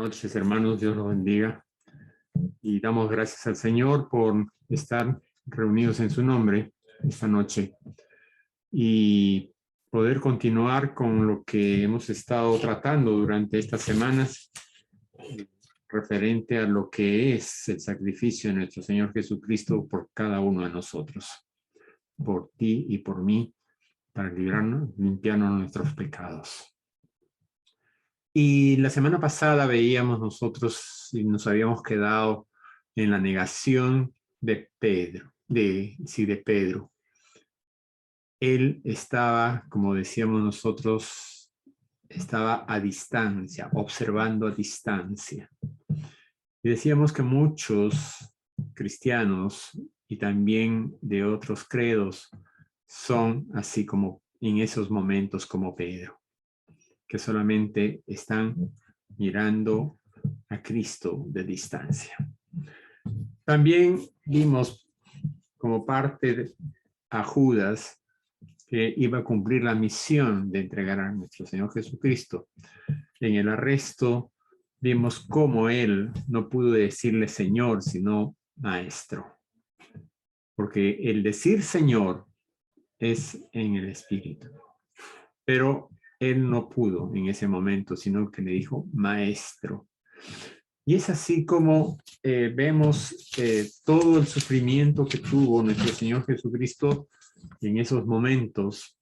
noches, hermanos. Dios los bendiga. Y damos gracias al Señor por estar reunidos en su nombre esta noche y poder continuar con lo que hemos estado tratando durante estas semanas referente a lo que es el sacrificio de nuestro Señor Jesucristo por cada uno de nosotros, por ti y por mí, para librarnos, limpiarnos nuestros pecados. Y la semana pasada veíamos nosotros y nos habíamos quedado en la negación de Pedro, de Pedro. Él estaba, como decíamos nosotros, estaba a distancia, observando a distancia. Y decíamos que muchos cristianos y también de otros credos son así como en esos momentos como Pedro, que solamente están mirando a Cristo de distancia. También vimos como parte a Judas que iba a cumplir la misión de entregar a nuestro Señor Jesucristo. En el arresto vimos cómo él no pudo decirle Señor, sino Maestro. Porque el decir Señor es en el Espíritu. Pero él no pudo en ese momento, sino que le dijo Maestro. Y es así como vemos todo el sufrimiento que tuvo nuestro Señor Jesucristo en esos momentos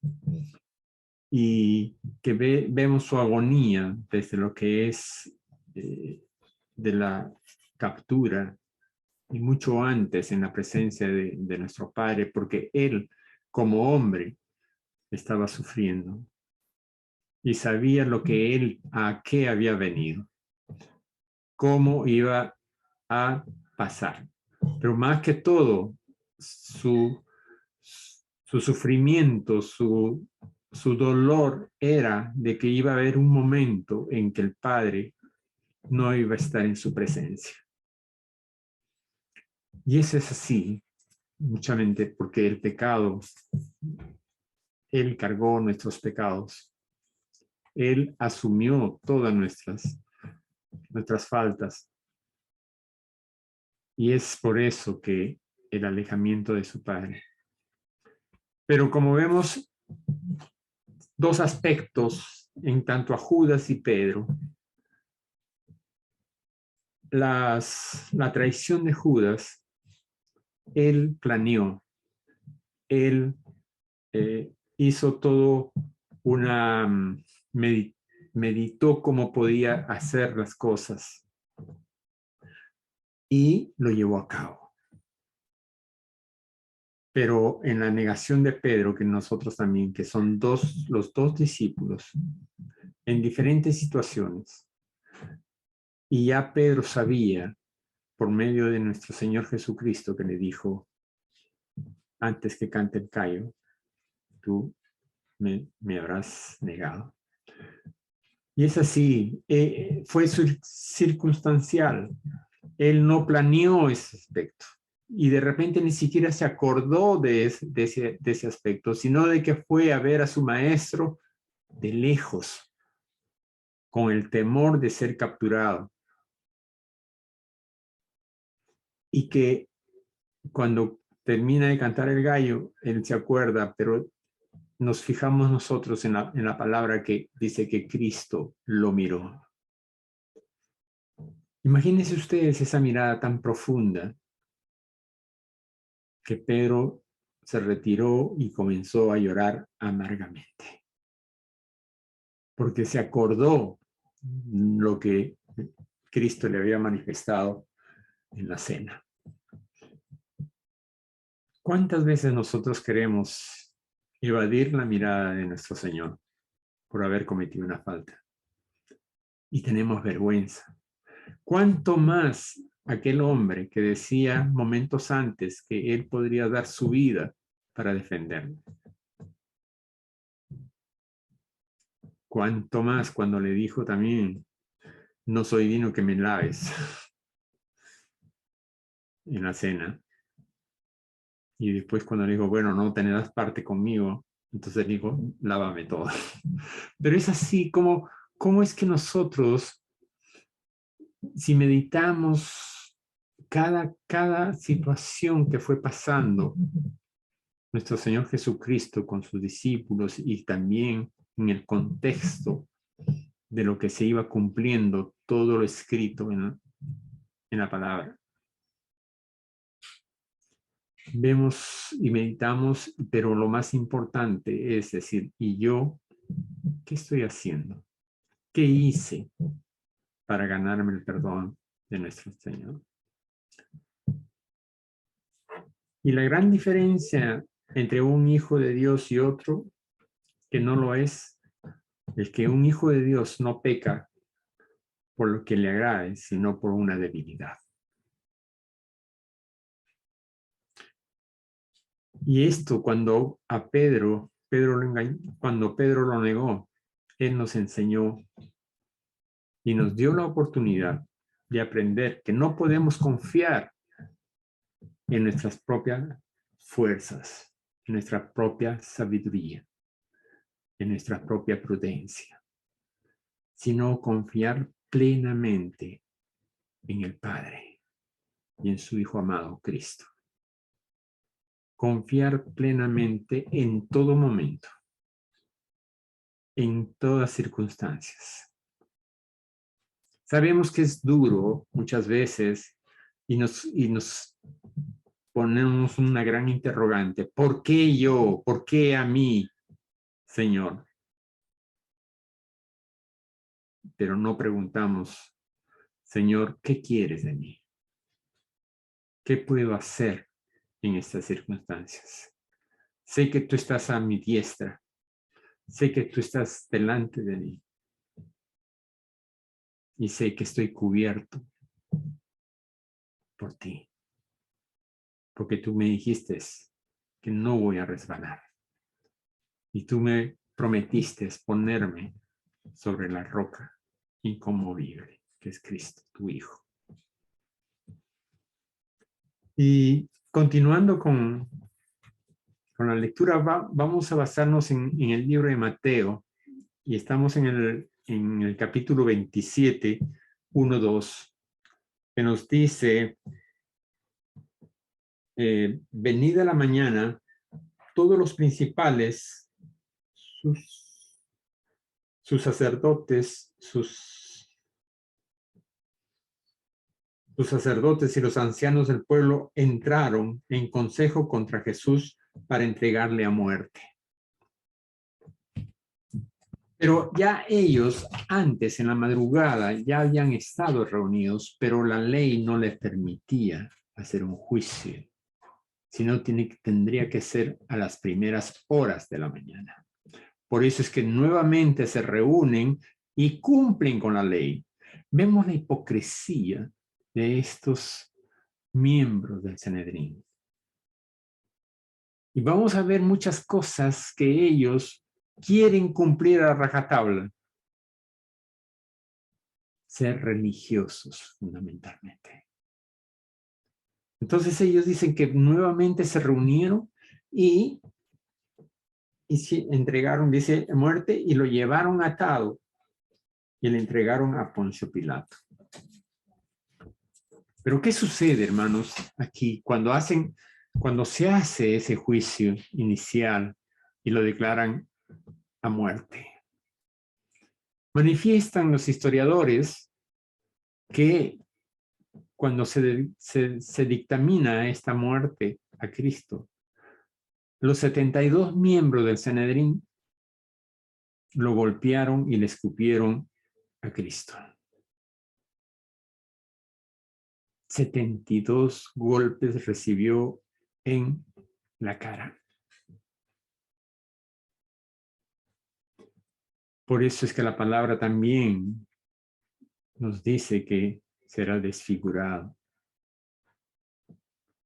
y que vemos su agonía desde lo que es de la captura y mucho antes en la presencia de nuestro Padre, porque Él como hombre estaba sufriendo y sabía lo que Él, a qué había venido, cómo iba a pasar. Pero más que todo, su sufrimiento, su dolor era de que iba a haber un momento en que el Padre no iba a estar en su presencia. Y eso es así, muchamente porque el pecado, Él cargó nuestros pecados. Él asumió todas nuestras faltas. Y es por eso que el alejamiento de su Padre. Pero como vemos, dos aspectos en tanto a Judas y Pedro. La traición de Judas, él planeó, él hizo todo meditó cómo podía hacer las cosas y lo llevó a cabo. Pero en la negación de Pedro, que nosotros también, que son los dos discípulos, en diferentes situaciones, y ya Pedro sabía, por medio de nuestro Señor Jesucristo, que le dijo, antes que cante el gallo, tú me habrás negado. Y es así, fue circunstancial. Él no planeó ese aspecto. Y de repente ni siquiera se acordó de ese aspecto, sino de que fue a ver a su maestro de lejos, con el temor de ser capturado. Y que cuando termina de cantar el gallo, él se acuerda, pero nos fijamos nosotros en la palabra que dice que Cristo lo miró. Imagínense ustedes esa mirada tan profunda que Pedro se retiró y comenzó a llorar amargamente. Porque se acordó lo que Cristo le había manifestado en la cena. ¿Cuántas veces nosotros queremos evadir la mirada de nuestro Señor por haber cometido una falta? Y tenemos vergüenza. ¿Cuánto más aquel hombre que decía momentos antes que él podría dar su vida para defenderlo? ¿Cuánto más cuando le dijo también, no soy digno que me laves en la cena? Y después cuando le dijo, bueno, no tendrás parte conmigo, entonces dijo, lávame todo. Pero es así como es que nosotros Si meditamos cada situación que fue pasando nuestro Señor Jesucristo con sus discípulos y también en el contexto de lo que se iba cumpliendo todo lo escrito en la palabra. Vemos y meditamos, pero lo más importante es decir, ¿y yo qué estoy haciendo? ¿Qué hice para ganarme el perdón de nuestro Señor? Y la gran diferencia entre un hijo de Dios y otro que no lo es que un hijo de Dios no peca por lo que le agrade, sino por una debilidad. Y esto cuando a Pedro lo engañó, cuando Pedro lo negó, él nos enseñó y nos dio la oportunidad de aprender que no podemos confiar en nuestras propias fuerzas, en nuestra propia sabiduría, en nuestra propia prudencia, sino confiar plenamente en el Padre y en su Hijo amado Cristo. Confiar plenamente en todo momento, en todas circunstancias. Sabemos que es duro muchas veces y nos ponemos una gran interrogante. ¿Por qué yo? ¿Por qué a mí, Señor? Pero no preguntamos, Señor, ¿qué quieres de mí? ¿Qué puedo hacer en estas circunstancias? Sé que tú estás a mi diestra. Sé que tú estás delante de mí. Y sé que estoy cubierto por ti. Porque tú me dijiste que no voy a resbalar. Y tú me prometiste ponerme sobre la roca inconmovible, que es Cristo, tu Hijo. Y continuando con la lectura, vamos a basarnos en el libro de Mateo, y estamos en el capítulo 27, 1, 2, que nos dice, venida la mañana, todos los principales, sus sacerdotes, sus sacerdotes y los ancianos del pueblo entraron en consejo contra Jesús para entregarle a muerte. Pero ya ellos antes, en la madrugada, ya habían estado reunidos, pero la ley no les permitía hacer un juicio, sino tendría que ser a las primeras horas de la mañana. Por eso es que nuevamente se reúnen y cumplen con la ley. Vemos la hipocresía de estos miembros del Sanedrín. Y vamos a ver muchas cosas que ellos quieren cumplir a rajatabla. Ser religiosos, fundamentalmente. Entonces ellos dicen que nuevamente se reunieron y entregaron, dice, muerte, y lo llevaron atado y le entregaron a Poncio Pilato. Pero ¿qué sucede, hermanos, aquí cuando se hace ese juicio inicial y lo declaran a muerte? Manifiestan los historiadores que cuando se dictamina esta muerte a Cristo, los 72 miembros del Sanedrín lo golpearon y le escupieron a Cristo. 72 golpes recibió en la cara. Por eso es que la palabra también nos dice que será desfigurado.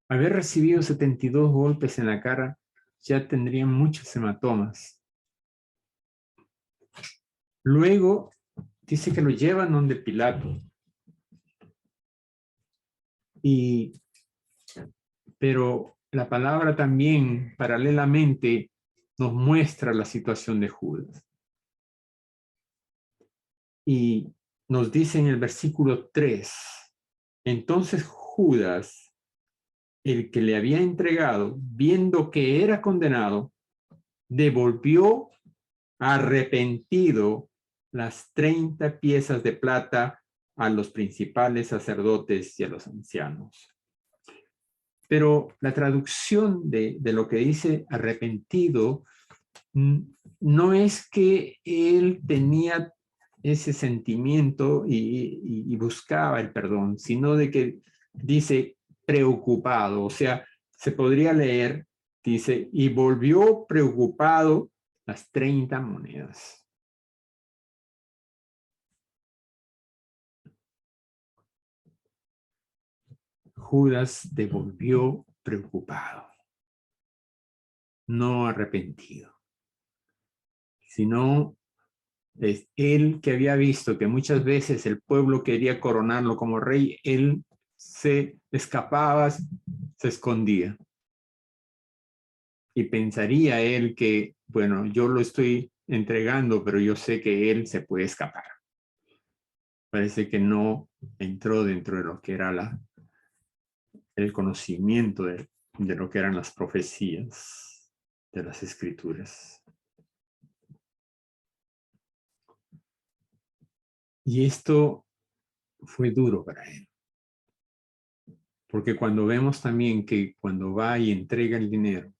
Haber recibido 72 golpes en la cara, ya tendría muchos hematomas. Luego, dice que lo llevan donde Pilato. Pero la palabra también, paralelamente, nos muestra la situación de Judas. Y nos dice en el versículo 3, entonces Judas, el que le había entregado, viendo que era condenado, devolvió arrepentido las 30 piezas de plata a los principales sacerdotes y a los ancianos. Pero la traducción de lo que dice arrepentido no es que él tenía ese sentimiento y buscaba el perdón, sino de que dice preocupado. O sea, se podría leer, dice, y volvió preocupado las 30 monedas. Judas devolvió preocupado, no arrepentido, sino es él que había visto que muchas veces el pueblo quería coronarlo como rey, él se escapaba, se escondía. Y pensaría él que, bueno, yo lo estoy entregando, pero yo sé que él se puede escapar. Parece que no entró dentro de lo que era el conocimiento de lo que eran las profecías de las escrituras. Y esto fue duro para él. Porque cuando vemos también que cuando va y entrega el dinero,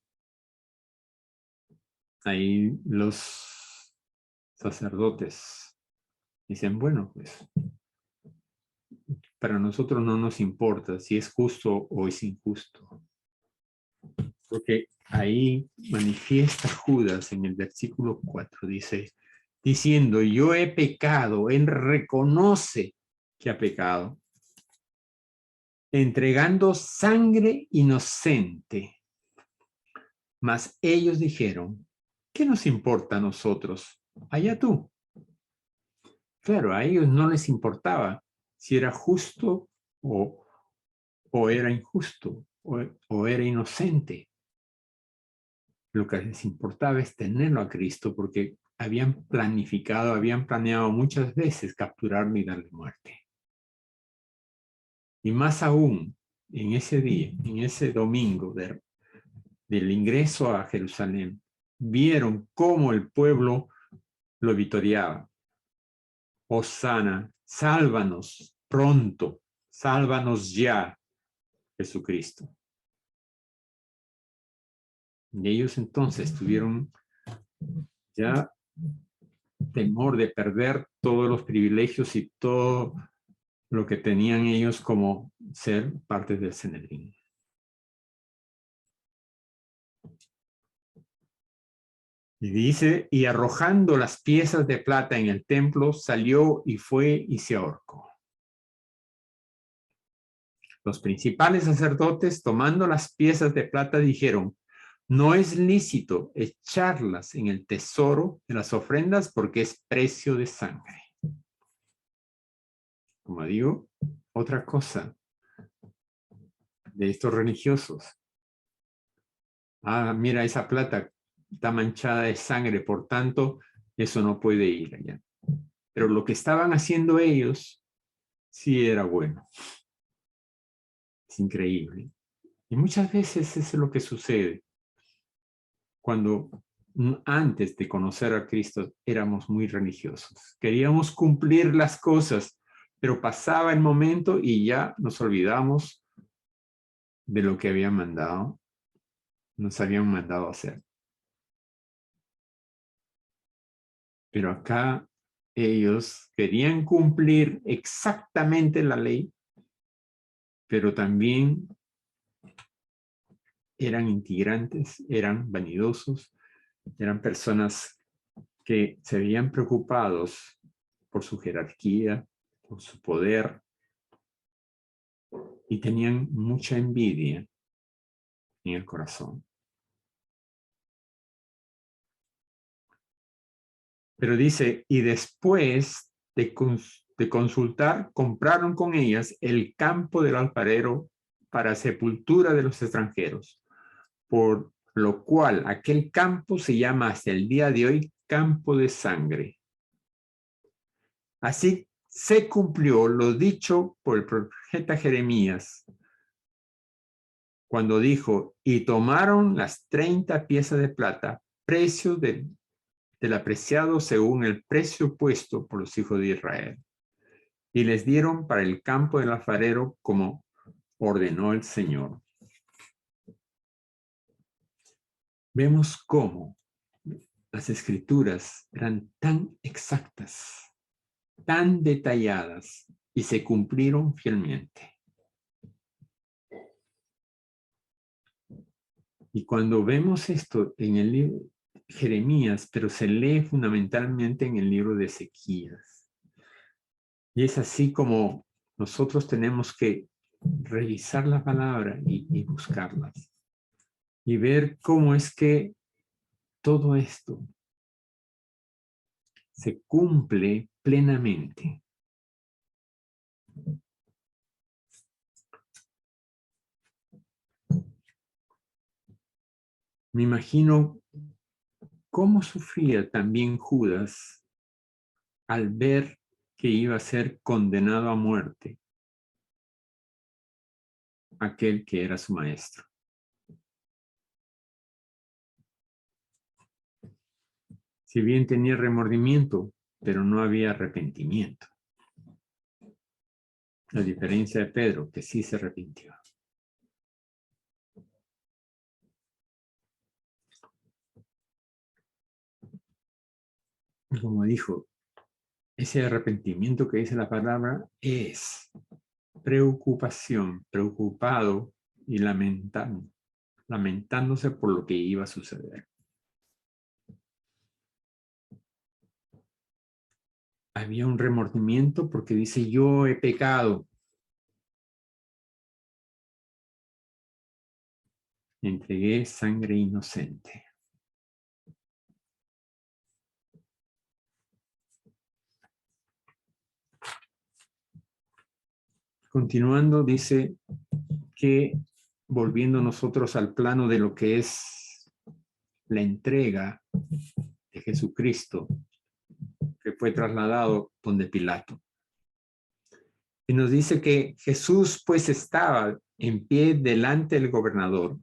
ahí los sacerdotes dicen, bueno, pues para nosotros no nos importa si es justo o es injusto. Porque ahí manifiesta Judas en el versículo 4, dice, diciendo, yo he pecado, él reconoce que ha pecado, entregando sangre inocente. Mas ellos dijeron, ¿qué nos importa a nosotros? Allá tú. Claro, a ellos no les importaba si era justo o era injusto o era inocente. Lo que les importaba es tenerlo a Cristo porque habían planeado muchas veces capturarlo y darle muerte. Y más aún, en ese día, en ese domingo del ingreso a Jerusalén, vieron cómo el pueblo lo vitoreaba. Hosana, sálvanos pronto, sálvanos ya, Jesucristo. Y ellos entonces tuvieron ya temor de perder todos los privilegios y todo lo que tenían ellos como ser parte del Sanedrín. Y dice, y arrojando las piezas de plata en el templo, salió y fue y se ahorcó. Los principales sacerdotes, tomando las piezas de plata, dijeron, no es lícito echarlas en el tesoro de las ofrendas porque es precio de sangre. Como digo, otra cosa de estos religiosos. Ah, mira, esa plata está manchada de sangre, por tanto, eso no puede ir allá. Pero lo que estaban haciendo ellos sí era bueno. Es increíble. Y muchas veces eso es lo que sucede. Cuando antes de conocer a Cristo éramos muy religiosos. Queríamos cumplir las cosas, pero pasaba el momento y ya nos olvidamos de lo que habían mandado, nos habían mandado a hacer. Pero acá ellos querían cumplir exactamente la ley, pero también eran integrantes, eran vanidosos, eran personas que se veían preocupados por su jerarquía, por su poder, y tenían mucha envidia en el corazón. Pero dice, y después de consultar, compraron con ellas el campo del alfarero para sepultura de los extranjeros, por lo cual aquel campo se llama hasta el día de hoy campo de sangre. Así se cumplió lo dicho por el profeta Jeremías, cuando dijo, y tomaron las 30 piezas de plata, precio del apreciado según el precio puesto por los hijos de Israel, y les dieron para el campo del alfarero como ordenó el Señor. Vemos cómo las escrituras eran tan exactas, tan detalladas, y se cumplieron fielmente. Y cuando vemos esto en el libro de Jeremías, pero se lee fundamentalmente en el libro de Ezequías. Y es así como nosotros tenemos que revisar la palabra y buscarlas. Y ver cómo es que todo esto se cumple plenamente. Me imagino cómo sufría también Judas al ver que iba a ser condenado a muerte aquel que era su maestro. Si bien tenía remordimiento, pero no había arrepentimiento. A diferencia de Pedro, que sí se arrepintió. Como dijo, ese arrepentimiento que dice la palabra es preocupación, preocupado y lamentándose por lo que iba a suceder. Había un remordimiento porque dice, yo he pecado. Entregué sangre inocente. Continuando, dice que volviendo nosotros al plano de lo que es la entrega de Jesucristo, que fue trasladado donde Pilato. Y nos dice que Jesús pues estaba en pie delante del gobernador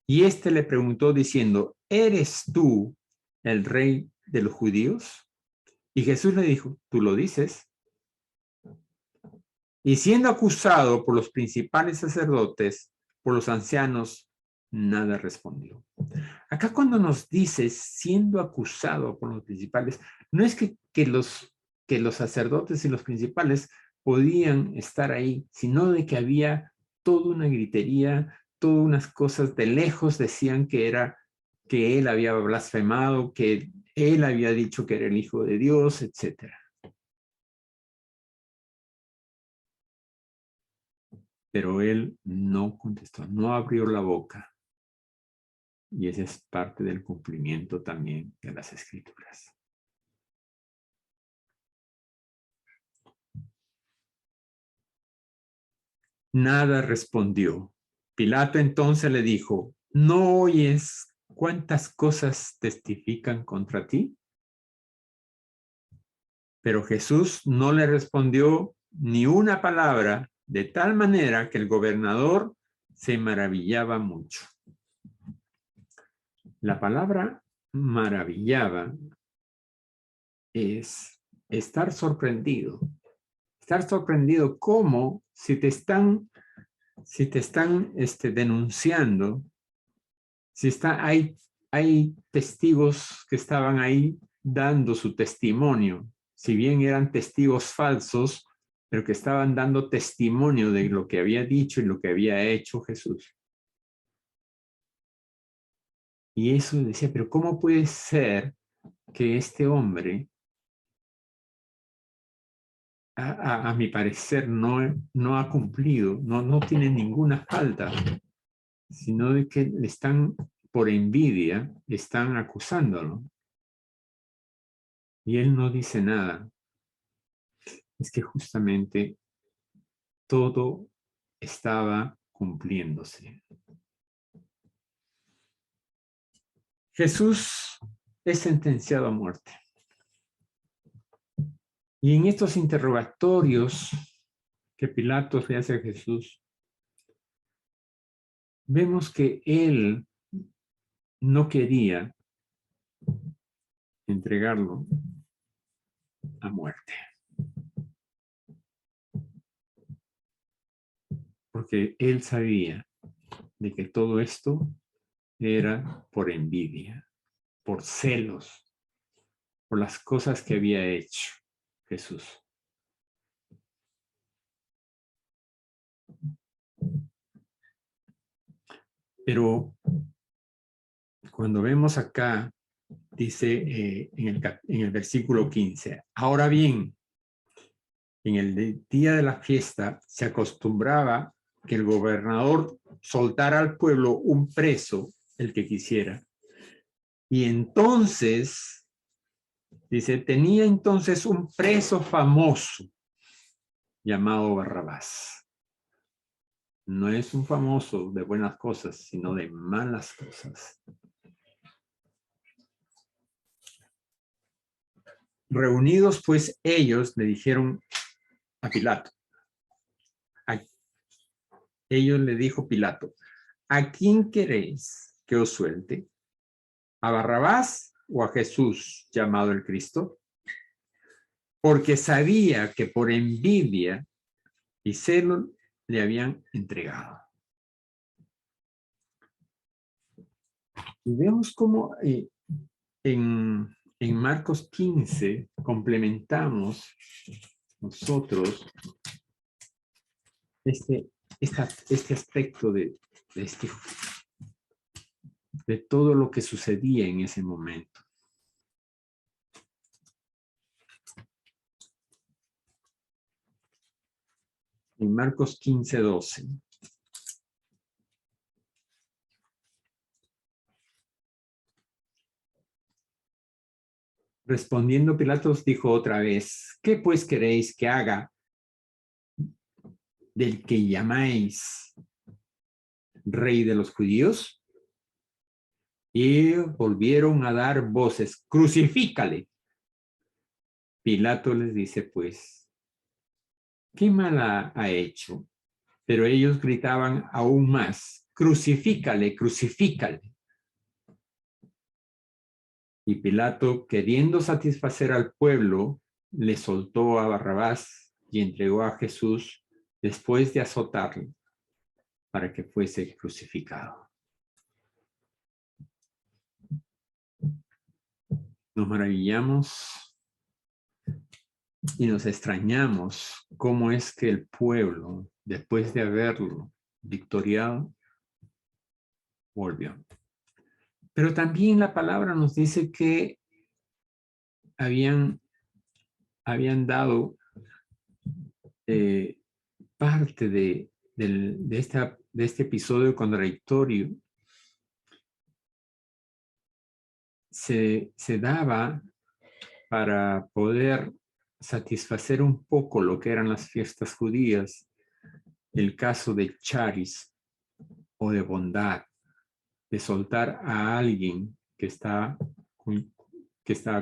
y éste le preguntó diciendo, ¿eres tú el rey de los judíos? Y Jesús le dijo, tú lo dices. Y siendo acusado por los principales sacerdotes, por los ancianos, nada respondió. Acá cuando nos dice siendo acusado por los principales, no es que los sacerdotes y los principales podían estar ahí, sino de que había toda una gritería, todas unas cosas de lejos decían que él había blasfemado, que él había dicho que era el Hijo de Dios, etc. Pero él no contestó, no abrió la boca. Y ese es parte del cumplimiento también de las Escrituras. Nada respondió. Pilato entonces le dijo, ¿no oyes cuántas cosas testifican contra ti? Pero Jesús no le respondió ni una palabra, de tal manera que el gobernador se maravillaba mucho. La palabra maravillaba es estar sorprendido. Estar sorprendido como si te están denunciando, hay testigos que estaban ahí dando su testimonio, si bien eran testigos falsos, pero que estaban dando testimonio de lo que había dicho y lo que había hecho Jesús. Y eso decía, pero ¿cómo puede ser que este hombre, a mi parecer, no ha cumplido, no tiene ninguna falta, sino de que le están, por envidia, están acusándolo? Y él no dice nada. Es que justamente todo estaba cumpliéndose. Jesús es sentenciado a muerte. Y en estos interrogatorios que Pilato le hace a Jesús, vemos que él no quería entregarlo a muerte. Porque él sabía de que todo esto era por envidia, por celos, por las cosas que había hecho Jesús. Pero cuando vemos acá, dice en el versículo 15, ahora bien, en el día de la fiesta se acostumbraba que el gobernador soltara al pueblo un preso, el que quisiera. Y entonces, dice, tenía entonces un preso famoso llamado Barrabás. No es un famoso de buenas cosas, sino de malas cosas. Reunidos pues ellos le dijeron a Pilato. Ellos le dijo Pilato, ¿a quién queréis que os suelte? ¿A Barrabás o a Jesús llamado el Cristo? Porque sabía que por envidia y celo le habían entregado. Y vemos cómo en Marcos 15 complementamos nosotros este aspecto de todo lo que sucedía en ese momento. En Marcos 15:12. Respondiendo Pilatos dijo otra vez, ¿qué pues queréis que haga del que llamáis rey de los judíos? Y volvieron a dar voces, crucifícale. Pilato les dice pues, ¿qué mal ha hecho? Pero ellos gritaban aún más, crucifícale, crucifícale. Y Pilato, queriendo satisfacer al pueblo, le soltó a Barrabás y entregó a Jesús después de azotarlo para que fuese crucificado. Nos maravillamos y nos extrañamos cómo es que el pueblo, después de haberlo victoriado, volvió. Pero también la palabra nos dice que habían dado parte de este episodio contradictorio. Se daba para poder satisfacer un poco lo que eran las fiestas judías, el caso de charis o de bondad, de soltar a alguien que estaba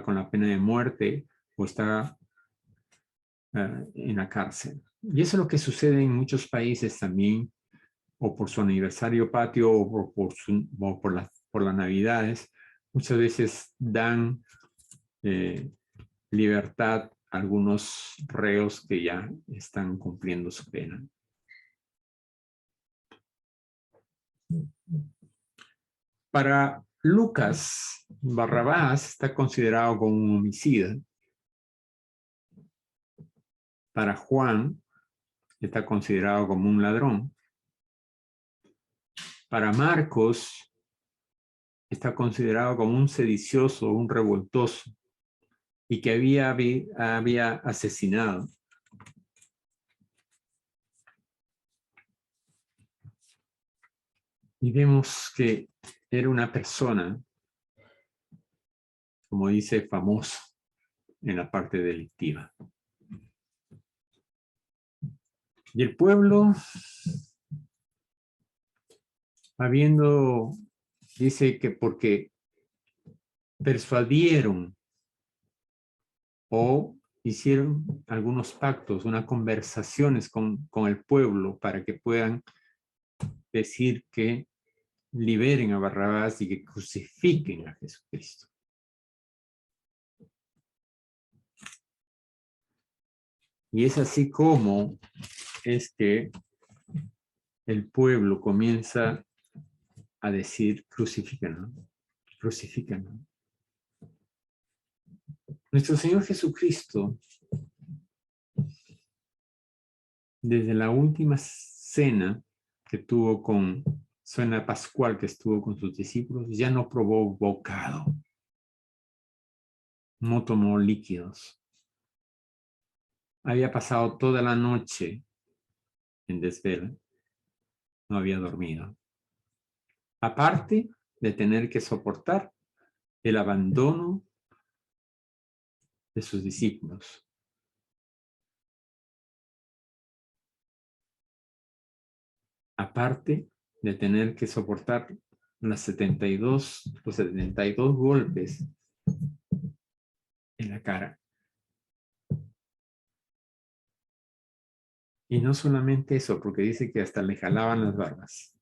con la pena de muerte o está en la cárcel. Y eso es lo que sucede en muchos países también, o por su aniversario patrio o por las Navidades. Muchas veces dan libertad a algunos reos que ya están cumpliendo su pena. Para Lucas, Barrabás está considerado como un homicida. Para Juan, está considerado como un ladrón. Para Marcos, está considerado como un sedicioso, un revoltoso, y que había asesinado. Y vemos que era una persona, como dice, famosa en la parte delictiva. Y el pueblo, dice que porque persuadieron o hicieron algunos pactos, unas conversaciones con el pueblo para que puedan decir que liberen a Barrabás y que crucifiquen a Jesucristo. Y es así como es que el pueblo comienza a decir crucifícanos, crucifícanos. Nuestro Señor Jesucristo, desde la última cena que tuvo con cena pascual que estuvo con sus discípulos, ya no probó bocado, no tomó líquidos. Había pasado toda la noche en desvelo, no había dormido. Aparte de tener que soportar el abandono de sus discípulos. Aparte de tener que soportar los 72 golpes en la cara. Y no solamente eso, porque dice que hasta le jalaban las barbas.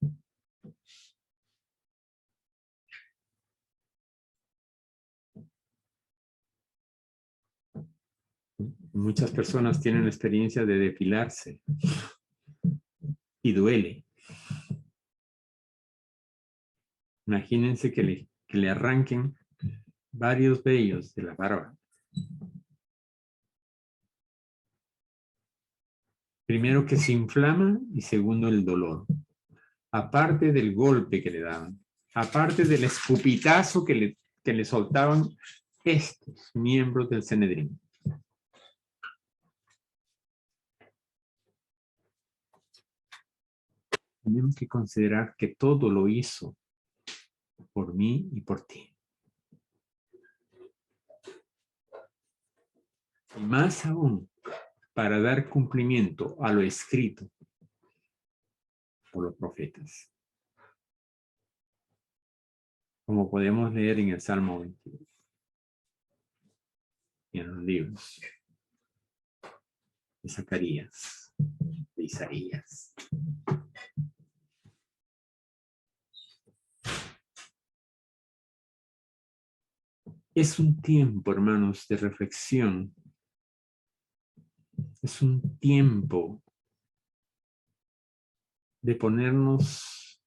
Muchas personas tienen la experiencia de depilarse y duele. Imagínense que le arranquen varios vellos de la barba. Primero que se inflama y segundo el dolor. Aparte del golpe que le daban. Aparte del escupitazo que le soltaban estos miembros del Sanedrín. Tenemos que considerar que todo lo hizo por mí y por ti. Y más aún, para dar cumplimiento a lo escrito por los profetas. Como podemos leer en el Salmo 22 y en los libros de Zacarías, de Isaías. Es un tiempo, hermanos, de reflexión. Es un tiempo de ponernos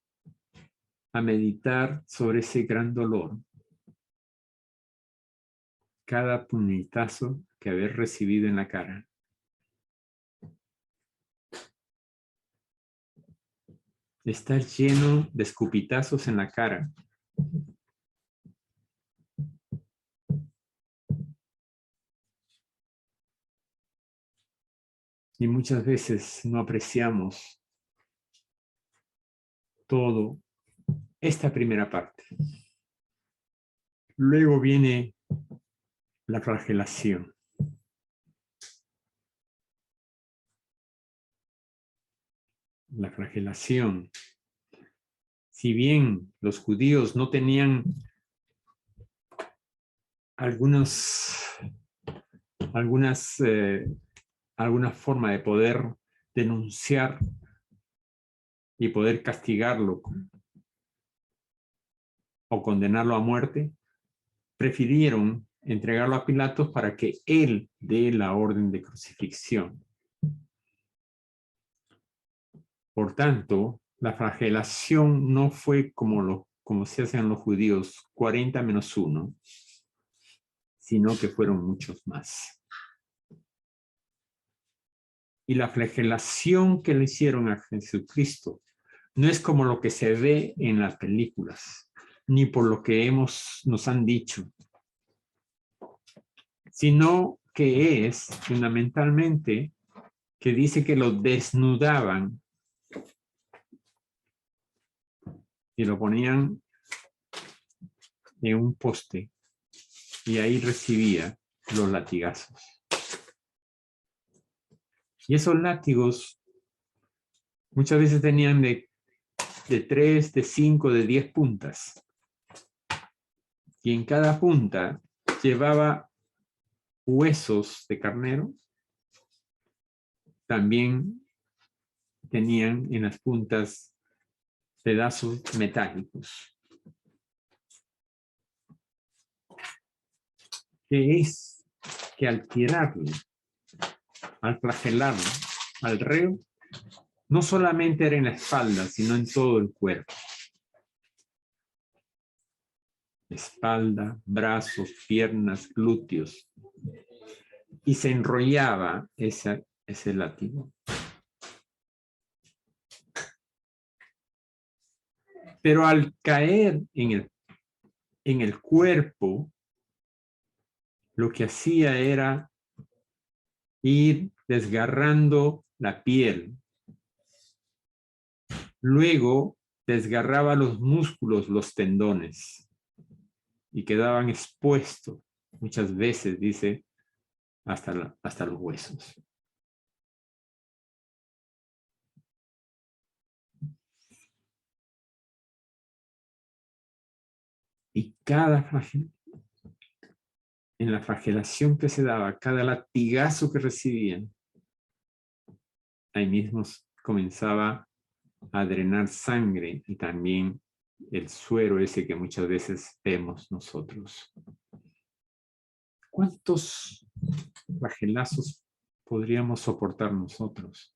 a meditar sobre ese gran dolor. Cada puñetazo que haber recibido en la cara. Estar lleno de escupitazos en la cara. Y muchas veces no apreciamos todo esta primera parte. Luego viene la flagelación. La flagelación. Si bien los judíos no tenían alguna forma de poder denunciar y poder castigarlo o condenarlo a muerte, prefirieron entregarlo a Pilatos para que él dé la orden de crucifixión. Por tanto, la flagelación no fue como se hacen los judíos, 40 menos 1, sino que fueron muchos más. Y la flagelación que le hicieron a Jesucristo no es como lo que se ve en las películas, ni por lo que nos han dicho, sino que es fundamentalmente que dice que lo desnudaban y lo ponían en un poste y ahí recibía los latigazos. Y esos látigos muchas veces tenían de 3, de 5, de 10 puntas. Y en cada punta llevaba huesos de carnero también tenían en las puntas pedazos metálicos. Que es que al tirarlo, al flagelarlo, al reo, no solamente era en la espalda, sino en todo el cuerpo. Espalda, brazos, piernas, glúteos. Y se enrollaba ese látigo. Pero al caer en el cuerpo, lo que hacía era ir desgarrando la piel. Luego desgarraba los músculos, los tendones, y quedaban expuestos, muchas veces, dice, hasta los huesos. Y en la flagelación que se daba, cada latigazo que recibían, ahí mismo comenzaba a drenar sangre y también el suero ese que muchas veces vemos nosotros. ¿Cuántos flagelazos podríamos soportar nosotros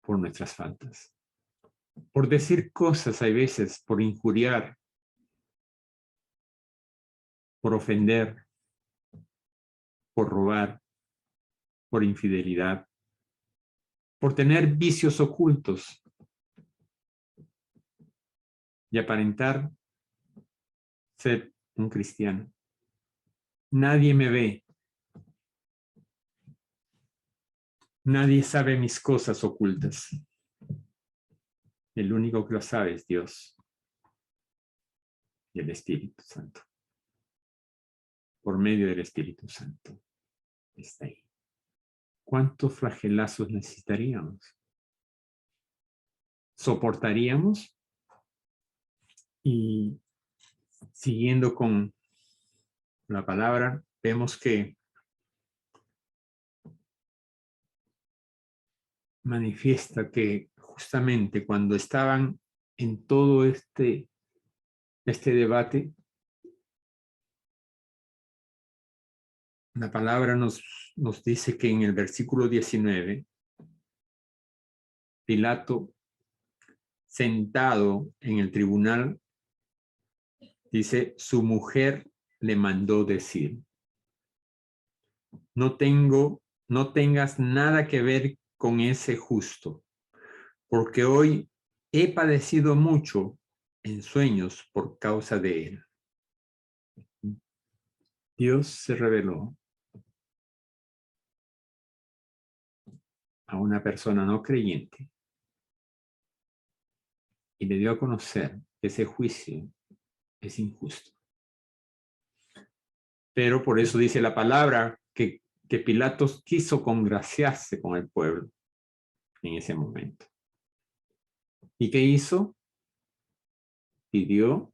por nuestras faltas? Por decir cosas, hay veces, por injuriar, por ofender, por robar, por infidelidad, por tener vicios ocultos y aparentar ser un cristiano. Nadie me ve. Nadie sabe mis cosas ocultas. El único que lo sabe es Dios y el Espíritu Santo. Por medio del Espíritu Santo está ahí. ¿Cuántos flagelazos necesitaríamos? ¿Soportaríamos? Y siguiendo con la palabra, vemos que manifiesta que justamente cuando estaban en todo este debate, la palabra nos dice que en el versículo 19, Pilato, sentado en el tribunal, dice, su mujer le mandó decir, no tengas nada que ver con ese justo, porque hoy he padecido mucho en sueños por causa de él. Dios se reveló a una persona no creyente y le dio a conocer que ese juicio es injusto. Pero por eso dice la palabra que Pilatos quiso congraciarse con el pueblo en ese momento. ¿Y qué hizo? Pidió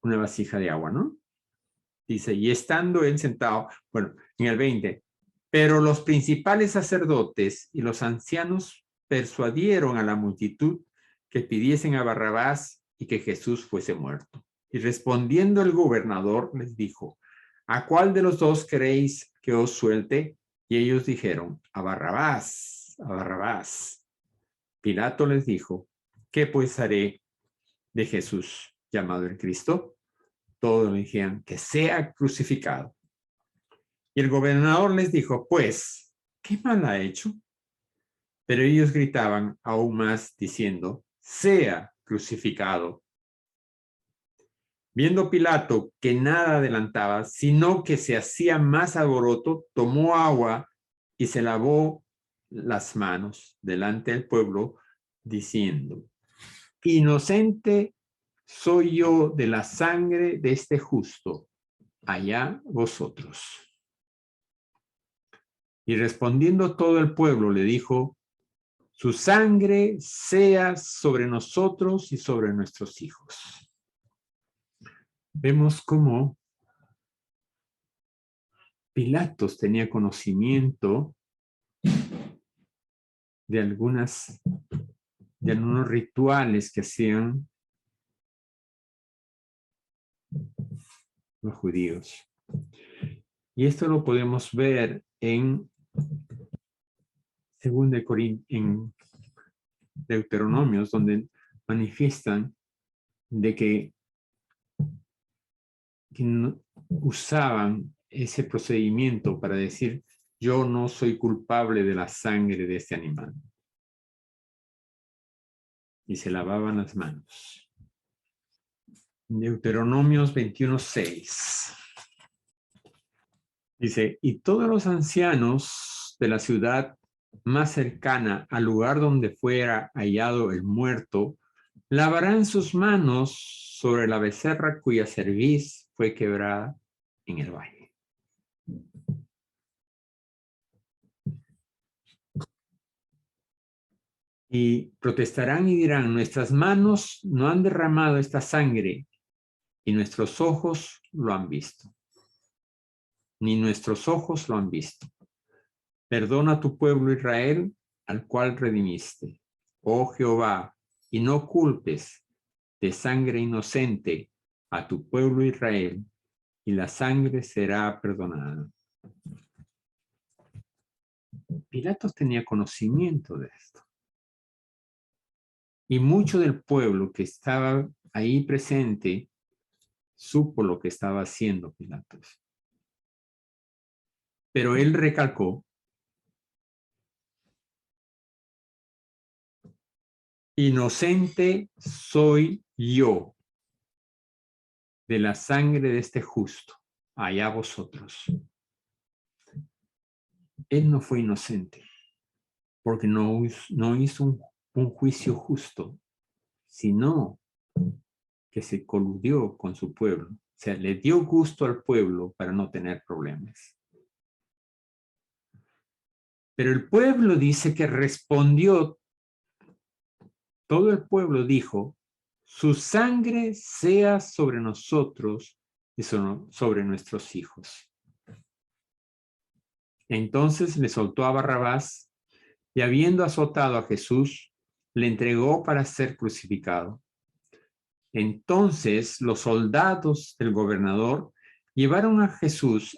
una vasija de agua, ¿no? Dice, y estando él sentado, bueno, en el 20, pero los principales sacerdotes y los ancianos persuadieron a la multitud que pidiesen a Barrabás y que Jesús fuese muerto. Y respondiendo el gobernador les dijo, ¿a cuál de los dos queréis que os suelte? Y ellos dijeron, a Barrabás, a Barrabás. Pilato les dijo, ¿qué pues haré de Jesús llamado el Cristo? Todos le dijeron que sea crucificado. Y el gobernador les dijo, pues, ¿qué mal ha hecho? Pero ellos gritaban aún más diciendo, sea crucificado. Viendo Pilato que nada adelantaba, sino que se hacía más alboroto, tomó agua y se lavó las manos delante del pueblo, diciendo, inocente soy yo de la sangre de este justo, allá vosotros. Y respondiendo todo el pueblo le dijo, su sangre sea sobre nosotros y sobre nuestros hijos. Vemos cómo Pilatos tenía conocimiento de algunos rituales que hacían los judíos. Y esto lo podemos ver en en Deuteronomios, donde manifiestan de que usaban ese procedimiento para decir: yo no soy culpable de la sangre de este animal. Y se lavaban las manos. Deuteronomios 21:6. Dice: y todos los ancianos de la ciudad más cercana al lugar donde fuera hallado el muerto lavarán sus manos sobre la becerra cuya cerviz fue quebrada en el valle. Y protestarán y dirán: nuestras manos no han derramado esta sangre, y nuestros ojos lo han visto. Ni nuestros ojos lo han visto. Perdona a tu pueblo Israel, al cual redimiste, oh Jehová, y no culpes de sangre inocente a tu pueblo Israel, y la sangre será perdonada. Pilatos tenía conocimiento de esto. Y mucho del pueblo que estaba ahí presente supo lo que estaba haciendo Pilatos. Pero él recalcó: inocente soy yo de la sangre de este justo, allá vosotros. Él no fue inocente, porque no hizo un juicio justo, sino que se coludió con su pueblo. O sea, le dio gusto al pueblo para no tener problemas. Pero el pueblo dice que respondió, todo el pueblo dijo: su sangre sea sobre nosotros y sobre nuestros hijos. Entonces le soltó a Barrabás, y habiendo azotado a Jesús, le entregó para ser crucificado. Entonces los soldados del gobernador llevaron a Jesús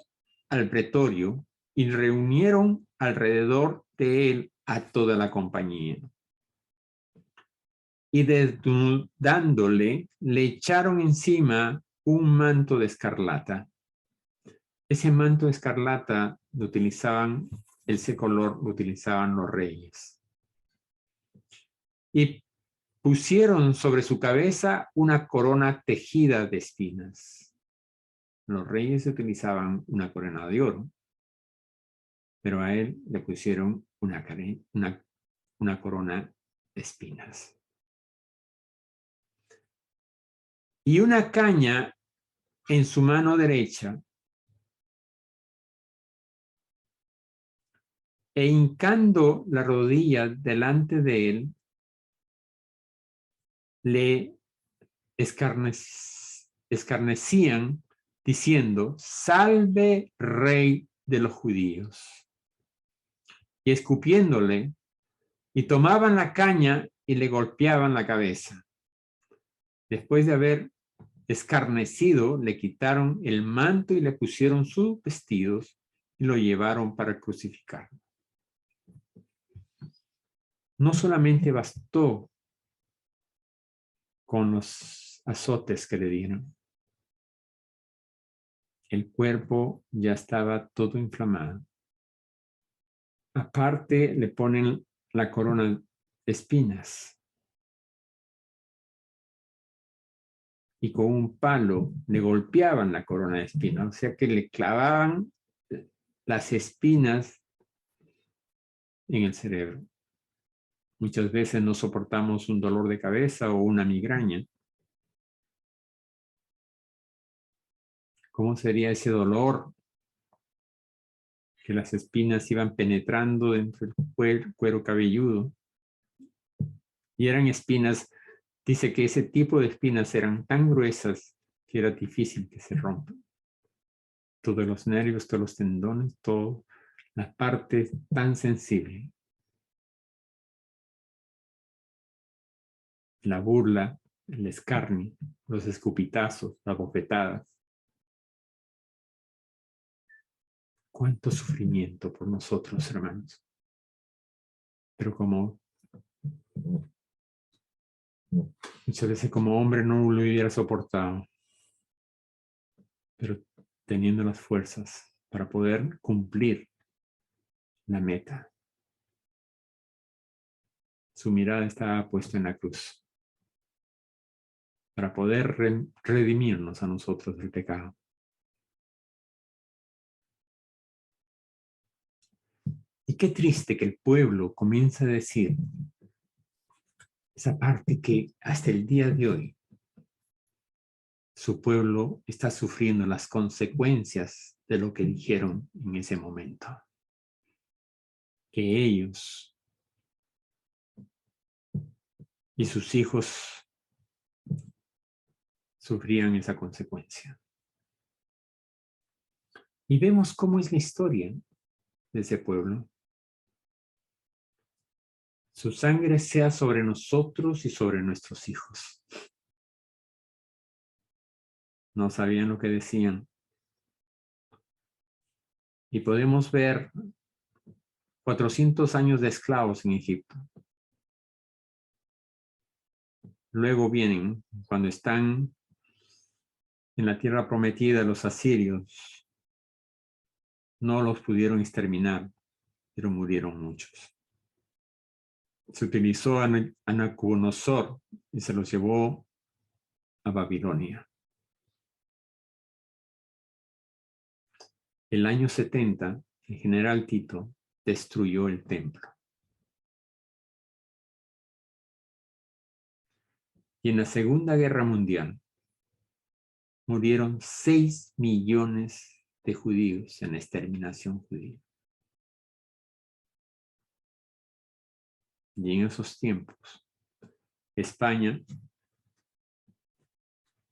al pretorio y reunieron alrededor de él a toda la compañía. Y desnudándole, le echaron encima un manto de escarlata. Ese manto de escarlata ese color lo utilizaban los reyes. Y pusieron sobre su cabeza una corona tejida de espinas. Los reyes utilizaban una corona de oro, pero a él le pusieron una corona de espinas. Y una caña en su mano derecha, e hincando la rodilla delante de él, le escarnecían diciendo: salve, rey de los judíos. Y escupiéndole, y tomaban la caña y le golpeaban la cabeza. Después de haber escarnecido, le quitaron el manto y le pusieron sus vestidos y lo llevaron para crucificarlo. No solamente bastó con los azotes que le dieron. El cuerpo ya estaba todo inflamado. Aparte, le ponen la corona de espinas. Y con un palo le golpeaban la corona de espinas. O sea que le clavaban las espinas en el cerebro. Muchas veces no soportamos un dolor de cabeza o una migraña. ¿Cómo sería ese dolor? Que las espinas iban penetrando dentro del cuero cabelludo. Y eran espinas, dice que ese tipo de espinas eran tan gruesas que era difícil que se rompan. todos los nervios, todos los tendones, toda la parte tan sensible. La burla, el escarnio, los escupitazos, las bofetadas. Cuánto sufrimiento por nosotros, hermanos. Pero como muchas veces como hombre no lo hubiera soportado, pero teniendo las fuerzas para poder cumplir la meta. Su mirada estaba puesta en la cruz para poder redimirnos a nosotros del pecado. Y qué triste que el pueblo comience a decir esa parte que hasta el día de hoy su pueblo está sufriendo las consecuencias de lo que dijeron en ese momento. Que ellos y sus hijos sufrían esa consecuencia. Y vemos cómo es la historia de ese pueblo. Su sangre sea sobre nosotros y sobre nuestros hijos. No sabían lo que decían. Y podemos ver 400 años de esclavos en Egipto. Luego vienen, cuando están en la tierra prometida, los asirios. No los pudieron exterminar, pero murieron muchos. Se utilizó a Nabucodonosor y se los llevó a Babilonia. El año 70, el general Tito destruyó el templo. Y en la Segunda Guerra Mundial murieron 6 millones de judíos en la exterminación judía. Y en esos tiempos, España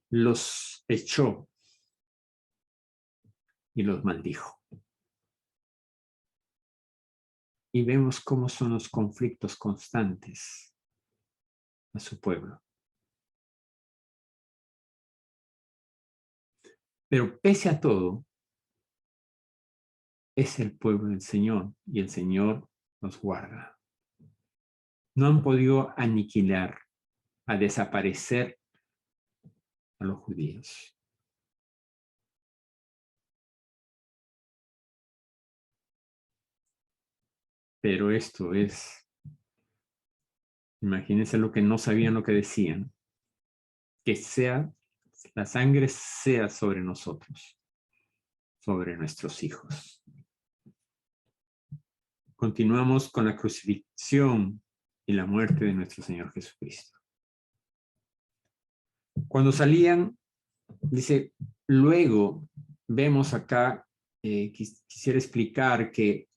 los echó y los maldijo. Y vemos cómo son los conflictos constantes a su pueblo. Pero pese a todo, es el pueblo del Señor y el Señor los guarda. No han podido aniquilar, a desaparecer a los judíos. Pero esto es, imagínense lo que no sabían lo que decían, que sea, la sangre sea sobre nosotros, sobre nuestros hijos. Continuamos con la crucifixión y la muerte de nuestro Señor Jesucristo. Cuando salían, dice, luego vemos acá, quisiera explicar que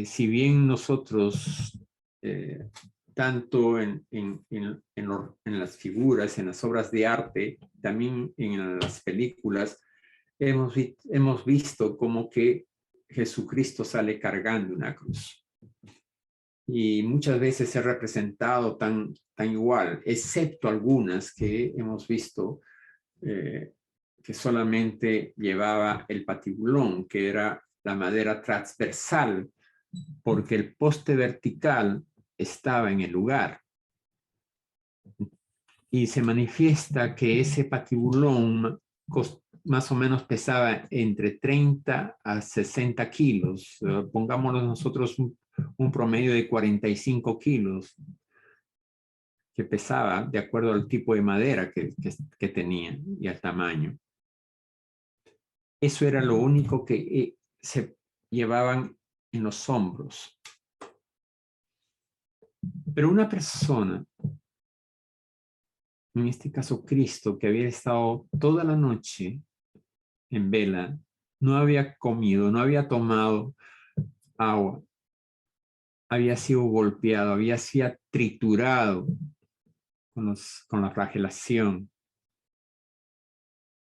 si bien nosotros, tanto en las figuras, en las obras de arte, también en las películas, hemos visto como que Jesucristo sale cargando una cruz. Y muchas veces es representado tan igual, excepto algunas que hemos visto que solamente llevaba el patibulón, que era la madera transversal, porque el poste vertical estaba en el lugar. Y se manifiesta que ese patibulón más o menos pesaba entre 30 a 60 kilos. Pongámoslo nosotros un promedio de 45 kilos que pesaba de acuerdo al tipo de madera que tenía y al tamaño. Eso era lo único que se llevaban en los hombros. Pero una persona, en este caso Cristo, que había estado toda la noche en vela, no había comido, no había tomado agua, había sido golpeado, había sido triturado con la flagelación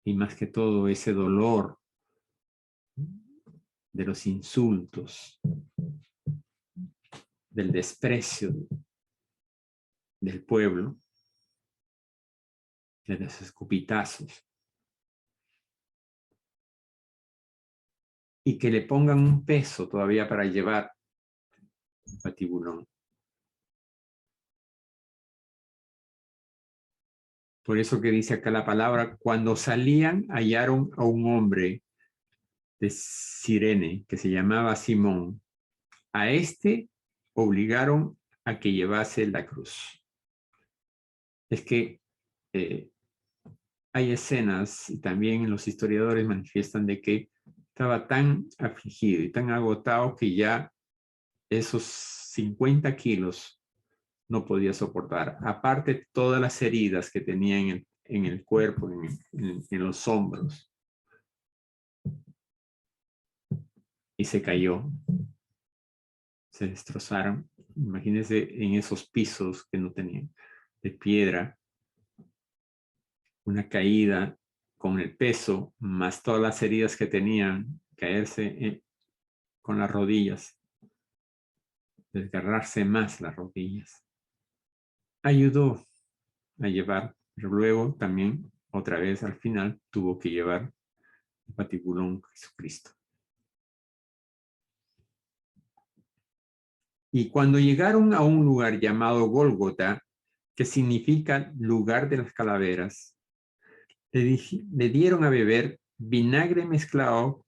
y más que todo ese dolor de los insultos, del desprecio del pueblo, de los escupitazos, y que le pongan un peso todavía para llevar el patibulón. Por eso que dice acá la palabra, cuando salían hallaron a un hombre de Cirene que se llamaba Simón. A este obligaron a que llevase la cruz. Es que hay escenas, y también los historiadores manifiestan de que estaba tan afligido y tan agotado que ya esos 50 kilos no podía soportar. Aparte todas las heridas que tenía en el cuerpo, en los hombros. Y se cayó. Se destrozaron. Imagínense en esos pisos que no tenían de piedra. Una caída con el peso, más todas las heridas que tenían, caerse con las rodillas, desgarrarse más las rodillas. Ayudó a llevar, pero luego también, otra vez al final, tuvo que llevar el patibulón Jesucristo. Y cuando llegaron a un lugar llamado Gólgota, que significa lugar de las calaveras, le dieron a beber vinagre mezclado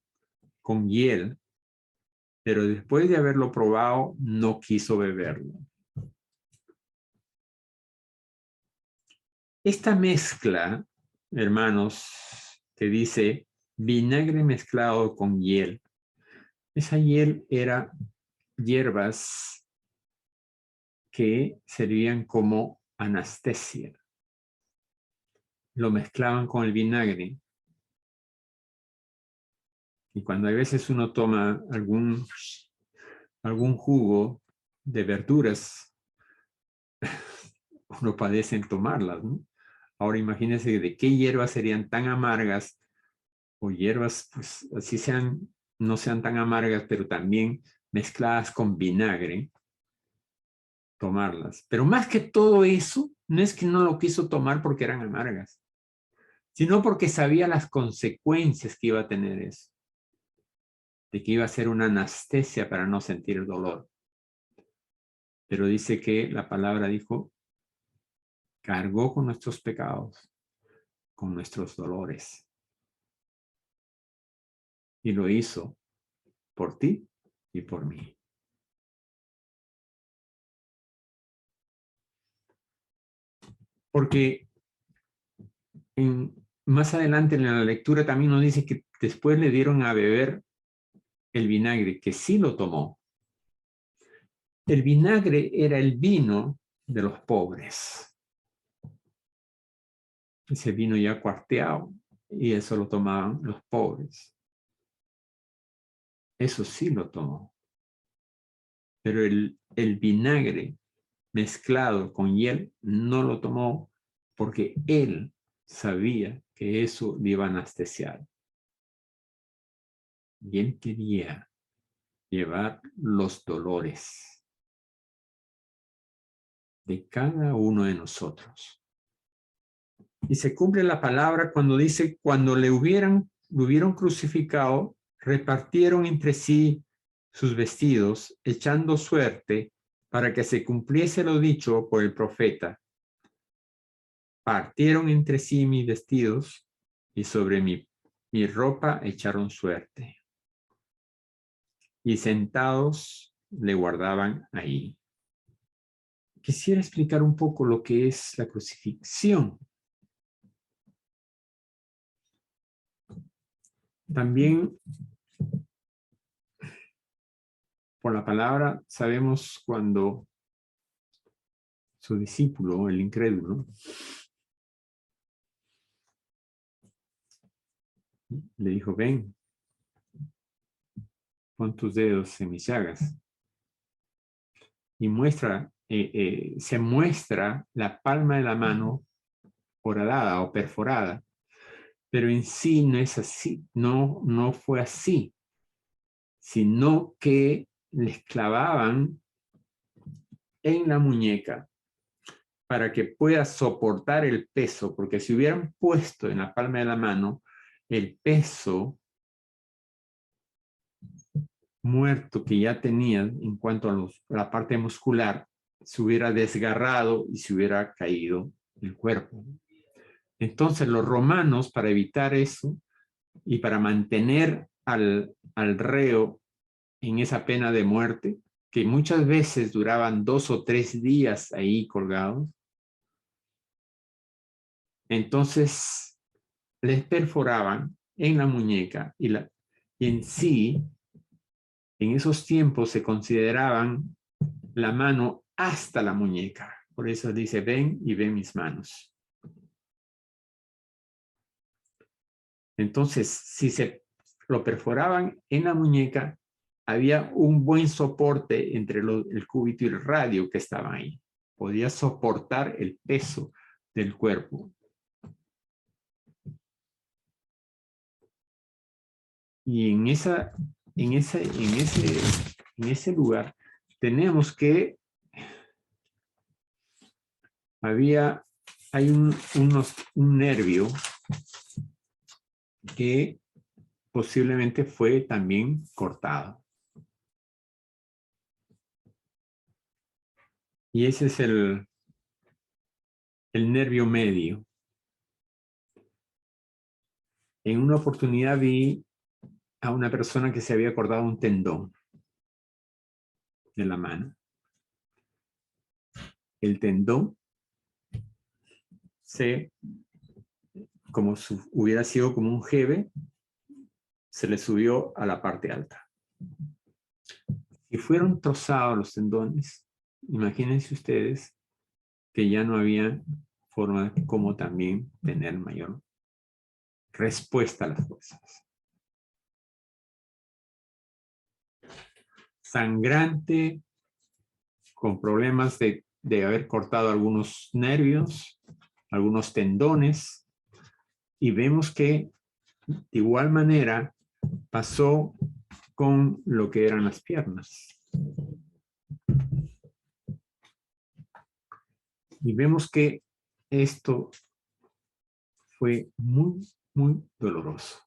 con hiel, pero después de haberlo probado, no quiso beberlo. Esta mezcla, hermanos, que dice vinagre mezclado con hiel, esa hiel era hierbas que servían como anestesia. Lo mezclaban con el vinagre. Y cuando a veces uno toma algún jugo de verduras, uno padece en tomarlas, ¿no? Ahora imagínense de qué hierbas serían tan amargas, o hierbas, pues así no sean tan amargas, pero también mezcladas con vinagre, tomarlas. Pero más que todo eso, no es que no lo quiso tomar porque eran amargas, sino porque sabía las consecuencias que iba a tener eso, de que iba a ser una anestesia para no sentir el dolor. Pero dice que la palabra dijo, cargó con nuestros pecados, con nuestros dolores. Y lo hizo por ti y por mí. Porque más adelante en la lectura también nos dice que después le dieron a beber el vinagre, que sí lo tomó. El vinagre era el vino de los pobres. Ese vino ya cuarteado, y eso lo tomaban los pobres. Eso sí lo tomó. Pero el vinagre mezclado con hiel no lo tomó porque él sabía que eso le iba a anestesiar. Y él quería llevar los dolores de cada uno de nosotros. Y se cumple la palabra cuando dice, cuando lo hubieron crucificado, repartieron entre sí sus vestidos, echando suerte para que se cumpliese lo dicho por el profeta. Partieron entre sí mis vestidos y sobre mi ropa echaron suerte. Y sentados le guardaban ahí. Quisiera explicar un poco lo que es la crucifixión. También, por la palabra, sabemos cuando su discípulo, el incrédulo, le dijo, ven, pon tus dedos en mis llagas. Y se muestra la palma de la mano horadada o perforada, pero en sí no es así, no fue así, sino que les clavaban en la muñeca para que pueda soportar el peso, porque si hubieran puesto en la palma de la mano el peso muerto que ya tenían en cuanto a la parte muscular, se hubiera desgarrado y se hubiera caído el cuerpo. Entonces los romanos, para evitar eso y para mantener al reo en esa pena de muerte, que muchas veces duraban 2 o 3 días ahí colgados, entonces les perforaban en la muñeca y en sí, en esos tiempos se consideraban la mano hasta la muñeca. Por eso dice, ven y ven mis manos. Entonces, si se lo perforaban en la muñeca, había un buen soporte entre el cúbito y el radio que estaban ahí. Podía soportar el peso del cuerpo. Y en ese lugar tenemos que hay un nervio que posiblemente fue también cortado. Y ese es el nervio medio. En una oportunidad vi a una persona que se había cortado un tendón de la mano. El tendón hubiera sido como un jeve, se le subió a la parte alta. Si fueron trozados los tendones, imagínense ustedes que ya no había forma de cómo también tener mayor respuesta a las fuerzas. Sangrante, con problemas de haber cortado algunos nervios, algunos tendones, y vemos que de igual manera pasó con lo que eran las piernas. Y vemos que esto fue muy, muy doloroso.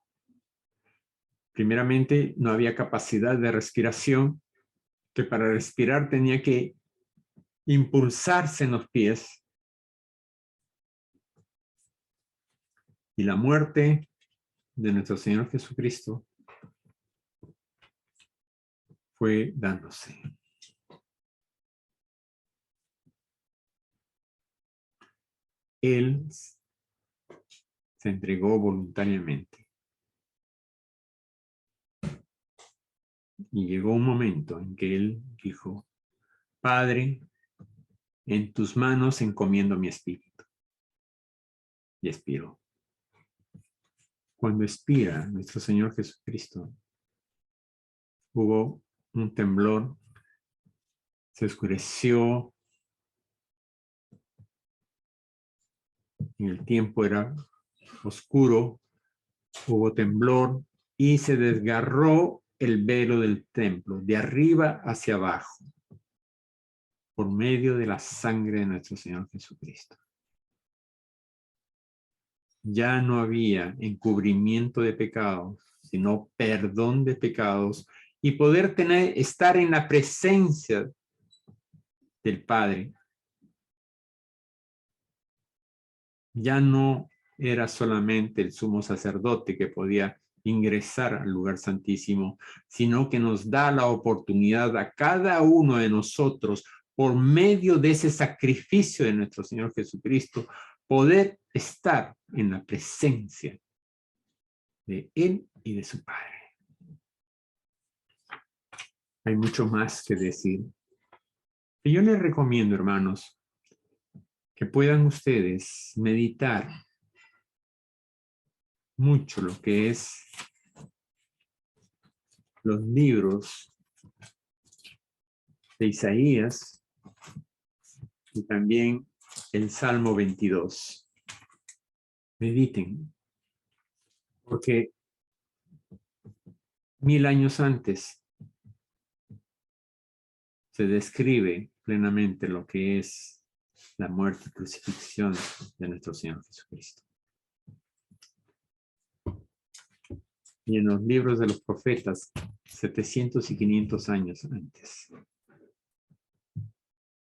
Primeramente, no había capacidad de respiración, que para respirar tenía que impulsarse en los pies. Y la muerte de nuestro Señor Jesucristo fue dándose. Él se entregó voluntariamente. Y llegó un momento en que Él dijo, Padre, en tus manos encomiendo mi espíritu. Y expiró. Cuando expira nuestro Señor Jesucristo, hubo un temblor, se oscureció, en el tiempo era oscuro, hubo temblor y se desgarró el velo del templo, de arriba hacia abajo, por medio de la sangre de nuestro Señor Jesucristo. Ya no había encubrimiento de pecados, sino perdón de pecados y poder estar en la presencia del Padre. Ya no era solamente el sumo sacerdote que podía ingresar al lugar santísimo, sino que nos da la oportunidad a cada uno de nosotros, por medio de ese sacrificio de nuestro Señor Jesucristo, poder estar en la presencia de Él y de su Padre. Hay mucho más que decir. Y yo les recomiendo, hermanos, que puedan ustedes meditar mucho lo que es los libros de Isaías y también el Salmo 22. Mediten, porque 1000 años antes se describe plenamente lo que es la muerte y crucifixión de nuestro Señor Jesucristo. Y en los libros de los profetas, 700 y 500 años antes.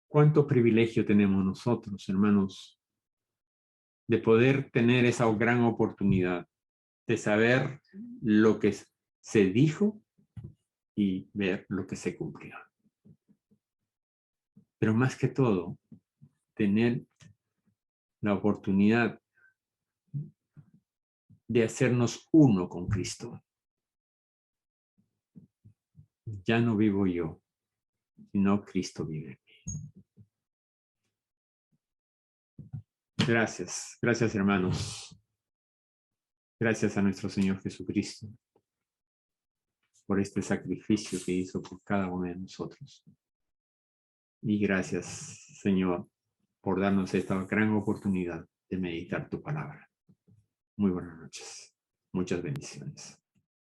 ¿Cuánto privilegio tenemos nosotros, hermanos, de poder tener esa gran oportunidad de saber lo que se dijo y ver lo que se cumplió? Pero más que todo, tener la oportunidad de hacernos uno con Cristo. Ya no vivo yo, sino Cristo vive en mí. Gracias, gracias hermanos. Gracias a nuestro Señor Jesucristo por este sacrificio que hizo por cada uno de nosotros. Y gracias, Señor, por darnos esta gran oportunidad de meditar tu palabra. Muy buenas noches. Muchas bendiciones.